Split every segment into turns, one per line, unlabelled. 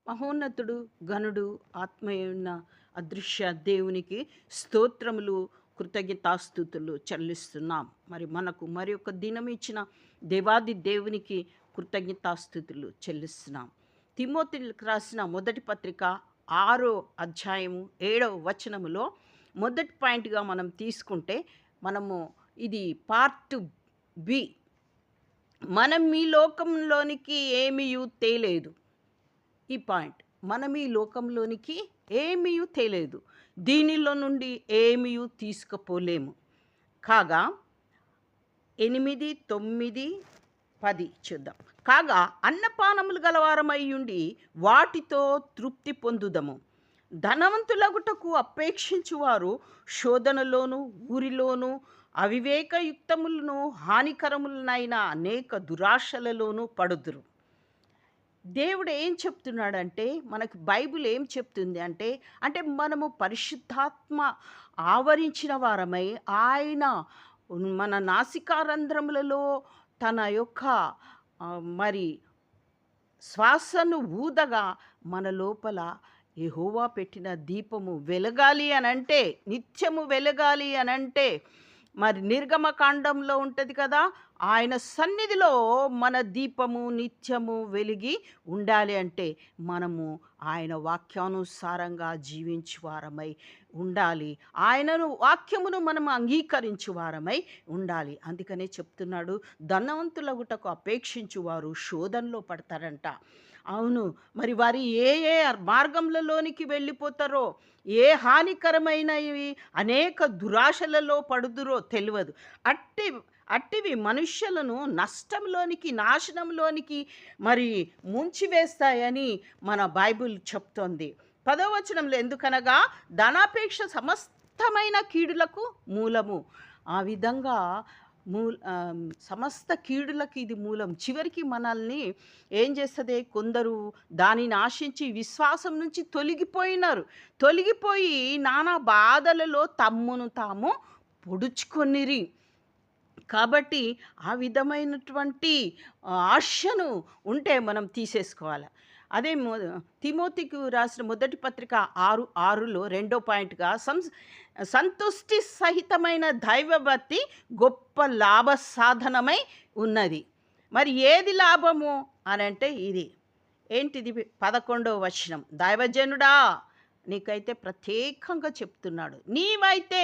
మహోన్నతుడు, ఘనుడు, ఆత్మయున్న అదృశ్య దేవునికి స్తోత్రములు, కృతజ్ఞతాస్తుతులు చెల్లిస్తున్నాం. మనకు మరి ఒక దినం ఇచ్చిన దేవాది దేవునికి కృతజ్ఞతాస్తుతులు చెల్లిస్తున్నాం. తిమోతికి రాసిన మొదటి పత్రిక 6వ అధ్యాయము 7వ వచనములో మొదటి పాయింట్గా మనం తీసుకుంటే, మనము ఇది పార్ట్ బి. మనం ఈ లోకంలోనికి ఏమీయూ తేలేదు. ఈ పాయింట్, మనం ఈ లోకంలోనికి ఏమీయూ తేలేదు, దీనిలో నుండి ఏమీయూ తీసుకుపోలేము. కాగా 8, 9, 10 చూద్దాం. కాగా అన్నపానములు గలవారమయ్యుండి వాటితో తృప్తి పొందుదము. ధనవంతులగుటకు అపేక్షించువారు శోధనలోను, ఊరిలోను, అవివేకయుక్తములను, హానికరములనైన అనేక దురాశలలోనూ పడుదురు. దేవుడు ఏం చెప్తున్నాడంటే, మనకి బైబిల్ ఏం చెప్తుంది అంటే మనము పరిశుద్ధాత్మ ఆవరించిన వారమై, ఆయన మన నాసికారంధ్రములలో తన యొక్క మరి శ్వాసను ఊదగా మన లోపల యెహోవా పెట్టిన దీపము వెలగాలి అనంటే, నిత్యము వెలగాలి అనంటే, మరి నిర్గమకాండంలో ఉంటుంది కదా, ఆయన సన్నిధిలో మన దీపము నిత్యము వెలిగి ఉండాలి అంటే మనము ఆయన వాక్యానుసారంగా జీవించు వారమై ఉండాలి. వాక్యమును మనం అంగీకరించు వారమై ఉండాలి. అందుకనే చెప్తున్నాడు, ధనవంతులగుటకు అపేక్షించువారు శోధనలో పడతారంట. అవును, మరి వారి ఏ మార్గంలోనికి వెళ్ళిపోతారో, ఏ హానికరమైనవి అనేక దురాశలలో పడుదురో తెలియదు. అట్టివి మనుష్యులను నష్టంలోనికి, నాశనంలోనికి మరి ముంచివేస్తాయని మన బైబిల్ చెప్తోంది. 10వ వచనంలో, ఎందుకనగా ధనాపేక్ష సమస్తమైన కీడులకు మూలము. ఆ విధంగా సమస్త కీడులకి ఇది మూలం. చివరికి మనల్ని ఏం చేస్తుంది, కొందరు దానిని ఆశించి విశ్వాసం నుంచి తొలగిపోయి నానా బాధలలో తమ్మును తాము పొడుచుకొనిరి. కాబట్టి ఆ విధమైనటువంటి ఆశను ఉంటే మనం తీసేసుకోవాలి. అదే తిమోతికి రాసిన మొదటి పత్రిక 6:6లో 2వ పాయింట్గా, సంతుష్టి సహితమైన దైవభక్తి గొప్ప లాభ సాధనమై ఉన్నది. మరి ఏది లాభము అనంటే ఇది ఏంటిది? 11వ వచనం, దైవజనుడా నీకైతే ప్రత్యేకంగా చెప్తున్నాడు, నీవైతే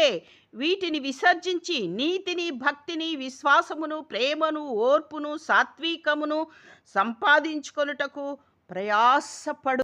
వీటిని విసర్జించి నీతిని, భక్తిని, విశ్వాసమును, ప్రేమను, ఓర్పును, సాత్వికమును సంపాదించుకొనుటకు ప్రయాసపడు.